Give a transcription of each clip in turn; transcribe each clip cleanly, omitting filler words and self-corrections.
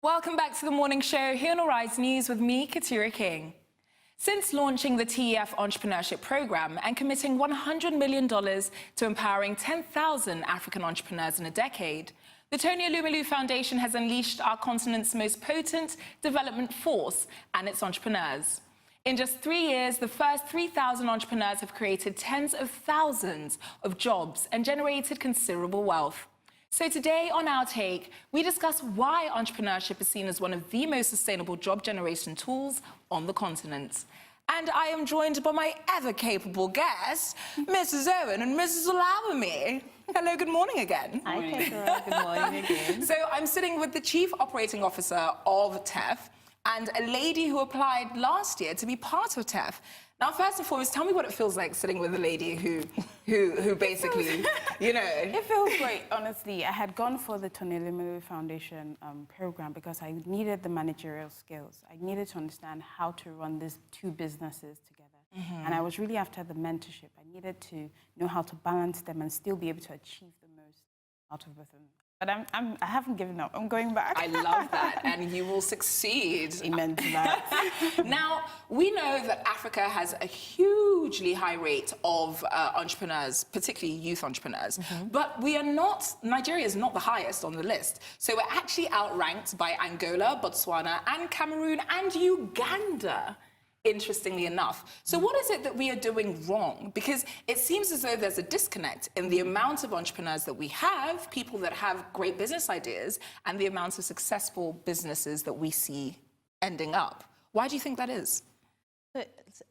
Welcome back to the morning show here on Arise News with me, Katura King. Since launching the TEF Entrepreneurship Program and committing $100 million to empowering 10,000 African entrepreneurs in a decade, the Tony Elumelu Foundation has unleashed our continent's most potent development force and its entrepreneurs. In just 3 years, the first 3,000 entrepreneurs have created tens of thousands of jobs and generated considerable wealth. So today on Our Take, we discuss why entrepreneurship is seen as one of the most sustainable job generation tools on the continent. And I am joined by my ever-capable guests, Mrs. Owen and Mrs. Olawumi. Hello, good morning again. Hi, Ketura. Good morning again. So I'm sitting with the Chief Operating Officer of TEF and a lady who applied last year to be part of TEF. Now, first and foremost, tell me what it feels like sitting with a lady who basically, you know... It feels great, honestly. I had gone for the Tony Elumelu Foundation program because I needed the managerial skills. I needed to understand how to run these two businesses together. And I was really after the mentorship. I needed to know how to balance them and still be able to achieve the most out of both of them. But I haven't given up. I'm going back. I love that, and you will succeed. Amen to that. Now, we know that Africa has a hugely high rate of entrepreneurs, particularly youth entrepreneurs, but Nigeria is not the highest on the list. So we're actually outranked by Angola, Botswana, and Cameroon, and Uganda, interestingly enough. So what is it that we are doing wrong? Because it seems as though there's a disconnect in the amount of entrepreneurs that we have, people that have great business ideas, and the amount of successful businesses that we see ending up. Why do you think that is?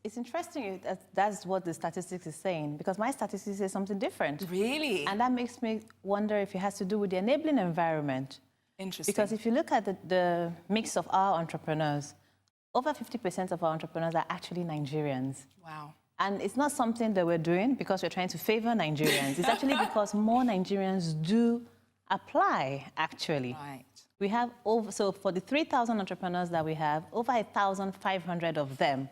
It's interesting that's what the statistics is saying, because my statistics say something different. Really? And that makes me wonder if it has to do with the enabling environment. Interesting. Because if you look at the mix of our entrepreneurs, over 50% of our entrepreneurs are actually Nigerians. Wow. And it's not something that we're doing because we're trying to favor Nigerians. It's actually because more Nigerians do apply, actually. Right. We have so for the 3,000 entrepreneurs that we have, over 1,500 of them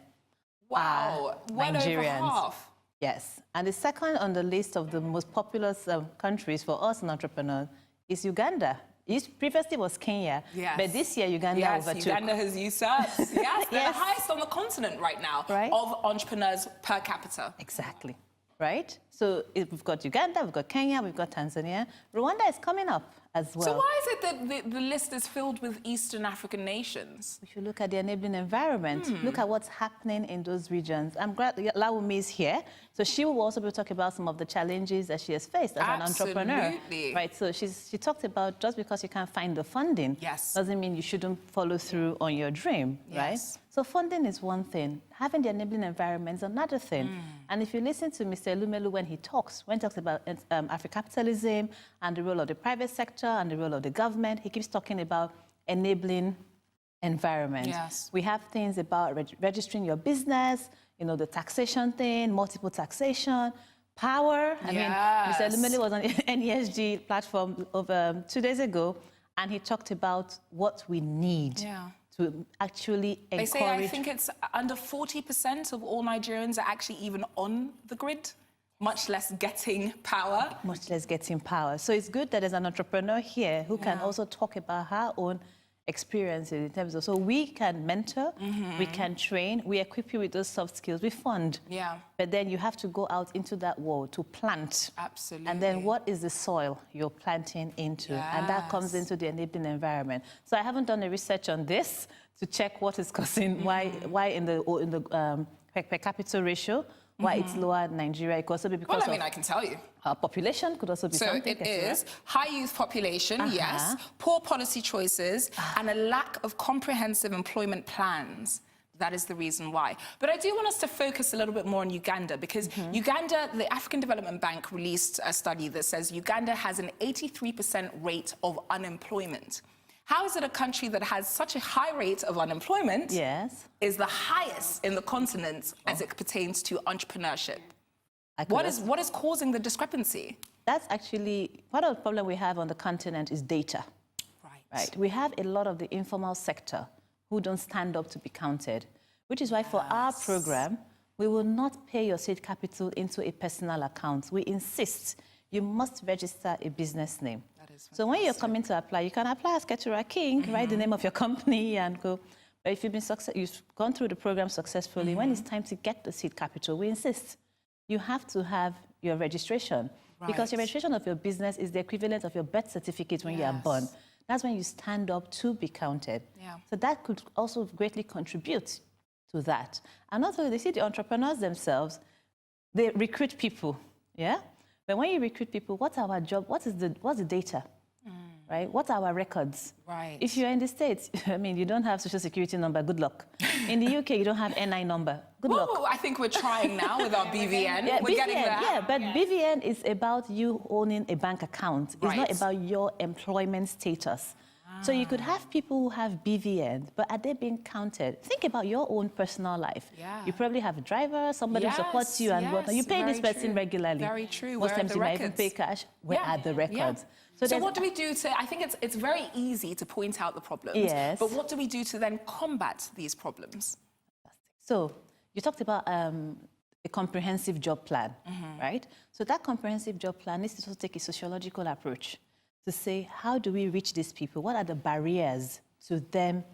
Wow. are Well Nigerians. over half. Yes. And the second on the list of the most populous countries for us in entrepreneurs is Uganda. Previously was Kenya, yes. but this year Uganda overtook. Uganda has usurped. Yes, they're Yes. the highest on the continent right now of entrepreneurs per capita. Exactly, right? So we've got Uganda, we've got Kenya, we've got Tanzania. Rwanda is coming up as well. So why is it that the list is filled with Eastern African nations? If you look at the enabling environment, look at what's happening in those regions. I'm glad Olawumi is here, so she will also be talking about some of the challenges that she has faced as an entrepreneur. Right, so she talked about just because you can't find the funding doesn't mean you shouldn't follow through on your dream, right? So funding is one thing. Having the enabling environment is another thing. And if you listen to Mr. Elumelu when he talks about Afrocapitalism and the role of the private sector and the role of the government, he keeps talking about enabling environment. Yes. We have things about registering your business, you know, the taxation thing, multiple taxation, power. I mean, Mr. Elumelu was on NESG platform 2 days ago, and he talked about what we need to actually encourage... They say, I think it's under 40% of all Nigerians are actually even on the grid, much less getting power. Much less getting power. So it's good that there's an entrepreneur here who can also talk about her own experiences in terms of, so we can mentor, we can train, we equip you with those soft skills, we fund. But then you have to go out into that world to plant. Absolutely. And then what is the soil you're planting into? And that comes into the enabling environment. So I haven't done the research on this to check what is causing, why in the per capita ratio, why it's lower in Nigeria. It could also be because well, I mean, I can tell you. Our population could also be something. So it is high youth population, yes, poor policy choices, and a lack of comprehensive employment plans. That is the reason why. But I do want us to focus a little bit more on Uganda, because Uganda, the African Development Bank released a study that says Uganda has an 83% rate of unemployment. How is it a country that has such a high rate of unemployment is the highest in the continent as it pertains to entrepreneurship? What is causing the discrepancy? That's actually, part of the problem we have on the continent is data. Right. We have a lot of the informal sector who don't stand up to be counted, which is why for our program, we will not pay your seed capital into a personal account. We insist you must register a business name. So when you're coming to apply, you can apply as Keturah King, write the name of your company and go. But if you've gone through the program successfully, when it's time to get the seed capital, we insist you have to have your registration. Because your registration of your business is the equivalent of your birth certificate when you are born. That's when you stand up to be counted. So that could also greatly contribute to that. And also, they see the entrepreneurs themselves, they recruit people, But when you recruit people, what's our job? What's the data? Right? What are our records? Right. If you're in the States, I mean, you don't have social security number, good luck. In the UK, you don't have NI number, good luck. I think we're trying now with our BVN. We're getting there. But BVN is about you owning a bank account. It's not about your employment status. So you could have people who have BVN, but are they being counted? Think about your own personal life. You probably have a driver, somebody who supports you and whatnot. You pay this person regularly. Very true. Most times you might even pay cash. Where are the records? So what do we do to, I think it's very easy to point out the problems, but what do we do to then combat these problems? So you talked about a comprehensive job plan, right? So that comprehensive job plan needs to also take a sociological approach to say, how do we reach these people? What are the barriers to them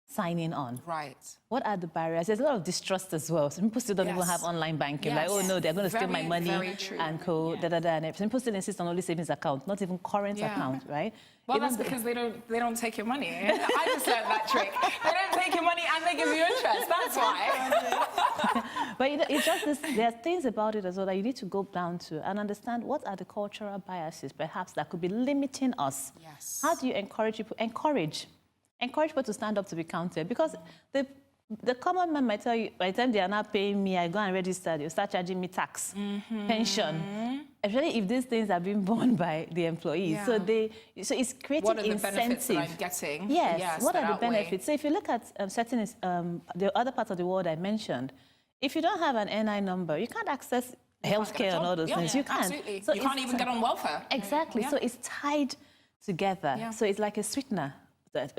signing on? Right. What are the barriers? There's a lot of distrust as well. Some people still don't even have online banking. Like, oh no, they're going to steal my money and co. And some people still insist on only savings account, not even current account, right? Well, that's because they don't take your money. I just learned that trick. They don't take your money and they give you interest. That's why. But it's just this, there are things about it as well that you need to go down to and understand what are the cultural biases, perhaps, that could be limiting us. How do you encourage people? Encourage people to stand up to be counted, because the common man might tell you, by the time they are not paying me, I go and register, they'll start charging me tax, pension. Especially if these things are being borne by the employees. So it's creating what are the incentive. benefits that I'm getting? Yes, what are the benefits? So if you look at the other parts of the world I mentioned, if you don't have an NI number, you can't access healthcare and all those things. You can't. Absolutely. So you can't even get on welfare. Exactly. So it's tied together. So it's like a sweetener. That,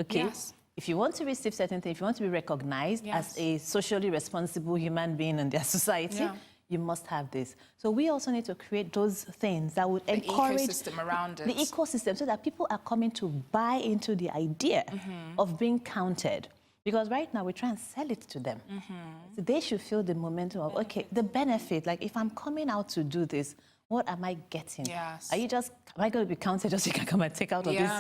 if you want to receive certain things, if you want to be recognized as a socially responsible human being in their society, you must have this. So we also need to create those things that would encourage the ecosystem around it. The ecosystem, so that people are coming to buy into the idea of being counted. Because right now we try and sell it to them. So they should feel the momentum of, okay, the benefit, like if I'm coming out to do this, what am I getting? Am I going to be counted just so you can come and take out of this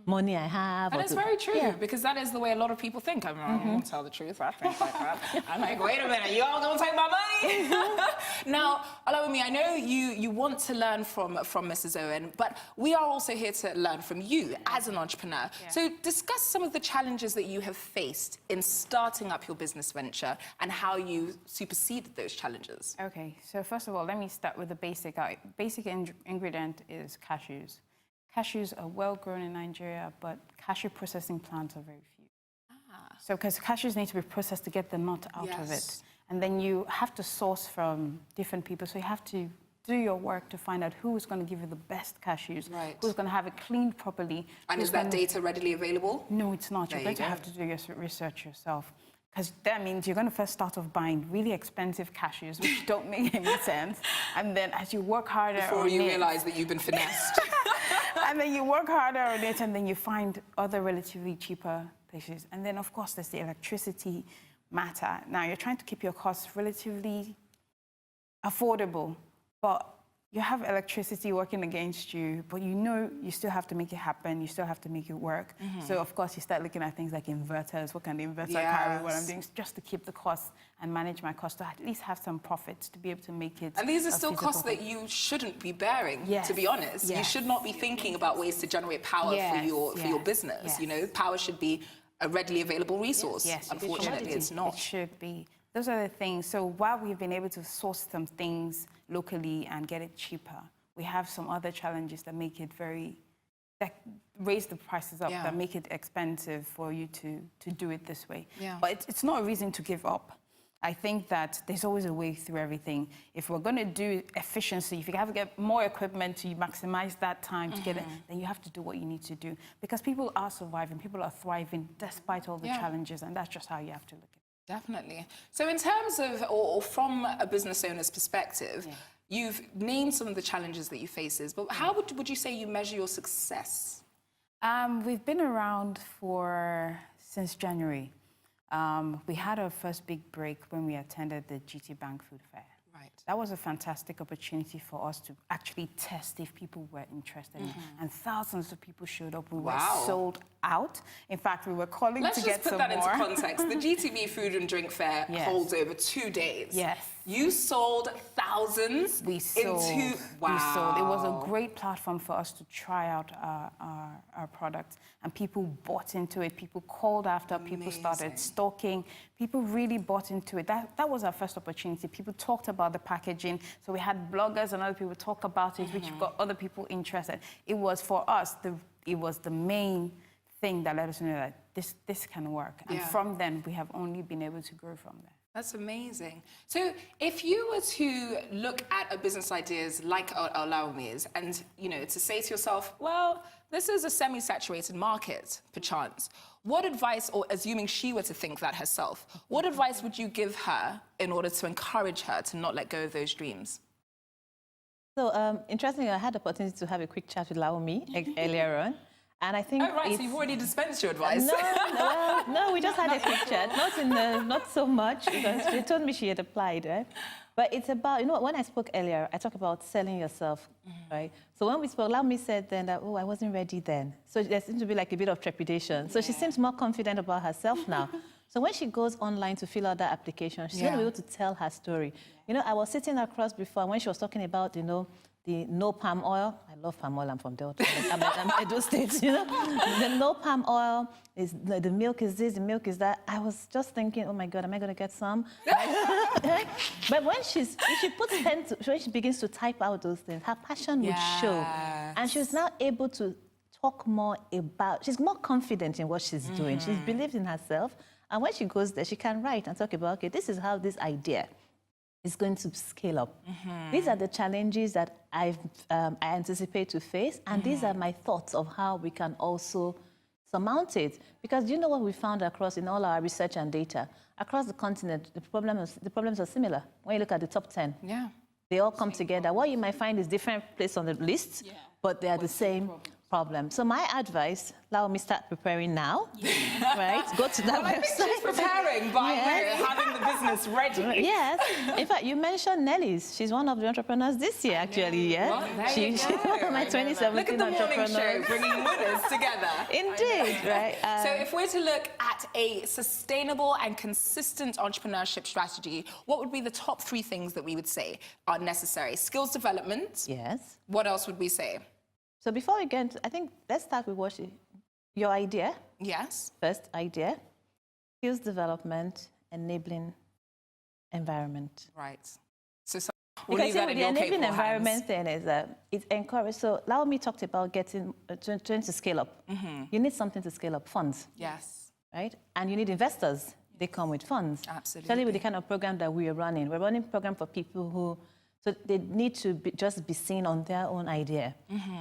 money I have? And it's very true, because that is the way a lot of people think. I mean, I won't tell the truth. I think like that. I'm like, wait a minute, you all going to take my money? Now, Olawumi, I know you want to learn from Mrs. Owen, but we are also here to learn from you as an entrepreneur. So discuss some of the challenges that you have faced in starting up your business venture and how you superseded those challenges. Okay, so first of all, let me start with the basic ingredient is cashews. Cashews are well grown in Nigeria, but cashew processing plants are very few. So because cashews need to be processed to get the nut out of it. And then you have to source from different people. So you have to do your work to find out who is going to give you the best cashews, who's going to have it cleaned properly. And is that data readily available? No, it's not. You're going to have to do your research yourself. Because that means you're going to first start off buying really expensive cashews, which don't make any sense. And then as you work harder before you realize that you've been finessed. And then you work harder on it, and then you find other relatively cheaper places. And then, of course, there's the electricity matter. Now, you're trying to keep your costs relatively affordable, but you have electricity working against you, but you know you still have to make it happen, you still have to make it work. So, of course, you start looking at things like inverters. What can the inverter carry? What I'm doing just to keep the costs and manage my costs, to at least have some profits to be able to make it. And these are still costs that you shouldn't be bearing, to be honest. You should not be thinking about ways to generate power for your business. You know, power should be a readily available resource. Unfortunately, it's not. It should be. Those are the things. So while we've been able to source some things locally and get it cheaper, we have some other challenges that make it that raise the prices up, that make it expensive for you to do it this way. But it's not a reason to give up. I think that there's always a way through everything. If we're going to do efficiency, if you have to get more equipment to maximize that time to get it, then you have to do what you need to do. Because people are surviving, people are thriving despite all the challenges, and that's just how you have to look at it. Definitely. So in terms of, or from a business owner's perspective, You've named some of the challenges that you faces, but how would you say you measure your success? We've been around since January. We had our first big break when we attended the GT Bank Food Fair. Right. That was a fantastic opportunity for us to actually test if people were interested. And thousands of people showed up. We were sold out. In fact, we were calling to get some more. Let's just put that into context. The GTB Food and Drink Fair holds over 2 days. Yes. You sold thousands. We sold. We sold. It was a great platform for us to try out our products, and people bought into it. People called after. People started stalking. People really bought into it. That was our first opportunity. People talked about the packaging, so we had bloggers and other people talk about it, which got other people interested. It was for us. It was the main thing that let us know that this can work. And from then, we have only been able to grow from there. That's amazing. So if you were to look at a business ideas like Olaomi's and, to say to yourself, well, this is a semi-saturated market, perchance, what advice, or assuming she were to think that herself, what advice would you give her in order to encourage her to not let go of those dreams? So, interestingly, I had the opportunity to have a quick chat with Laomi earlier on. And I think so you've already dispensed your advice. No, we just had a quick chat. Not so much, because she told me she had applied, right? But it's about, when I spoke earlier, I talked about selling yourself, right? So when we spoke, Laomi said then that, I wasn't ready then. So there seems to be like a bit of trepidation. So she seems more confident about herself now. So when she goes online to fill out that application, she's going to be able to tell her story. I was sitting across before when she was talking about, the no palm oil. I love palm oil. I'm from Delta. I'm Edo State, The no palm oil, is the milk is this, the milk is that. I was just thinking, oh my God, am I going to get some? But when when she begins to type out those things, her passion would show. And she was now able to talk more about, she's more confident in what she's doing. She believes in herself. And when she goes there, she can write and talk about, okay, this is how this idea is going to scale up. These are the challenges that I anticipate to face, and these are my thoughts of how we can also surmount it. Because you know what we found in all our research and data? Across the continent, the problems are similar. When you look at the top 10, they all come together. What you might find is different place on the list, but they are the same problem. So my advice, Laomi, start preparing now, right? Go to that website. I think she's preparing by having the business ready. Yes. In fact, you mentioned Nelly's. She's one of the entrepreneurs this year, actually. She's one of my 2017 Look at the entrepreneurs. morning show, bringing winners together. Indeed, right? So if we're to look at a sustainable and consistent entrepreneurship strategy, what would be the top 3 things that we would say are necessary? Skills development. Yes. What else would we say? So before we get into, I think let's start with your idea. Yes. First idea, skills development, enabling environment. Right. So we'll because leave that in your capable enabling environment hands. thing is it encourages. So Laomi talked about trying to scale up. You need something to scale up, funds. Yes. Right, and you need investors. They come with funds. Absolutely. Especially with the kind of program that we are running. We're running a program for people who. So they need to just be seen on their own idea,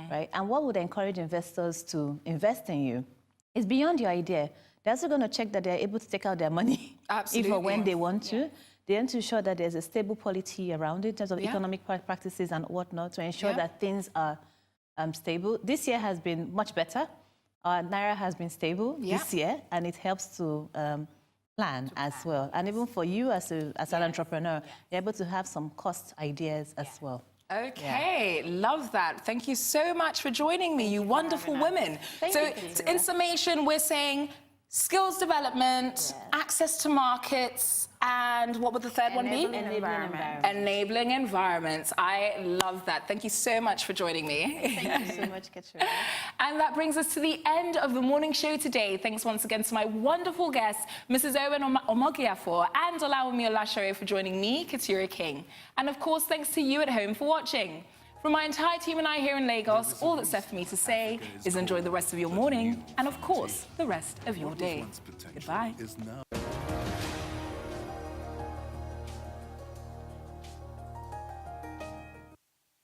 right? And what would encourage investors to invest in you is beyond your idea. They're also going to check that they're able to take out their money if or when they want to. They want to ensure that there's a stable polity around it in terms of economic practices and whatnot to ensure that things are stable. This year has been much better. Naira has been stable this year, and it helps to plan as well. And even for you as an entrepreneur, you're able to have some cost ideas as well. Okay, love that. Thank you so much for joining me, you wonderful women. So in summation, we're saying skills development, access to markets, and what would the third one be? Enabling environments. I love that. Thank you so much for joining me. Thank you so much, Katrina. And that brings us to the end of the morning show today. Thanks once again to my wonderful guests, Mrs. Owen Omogiafor and Olaomi Olasore for joining me, Katura King. And of course, thanks to you at home for watching. From my entire team and I here in Lagos, all that's left for me to say is enjoy the rest of your morning and, of course, the rest of your day. Goodbye.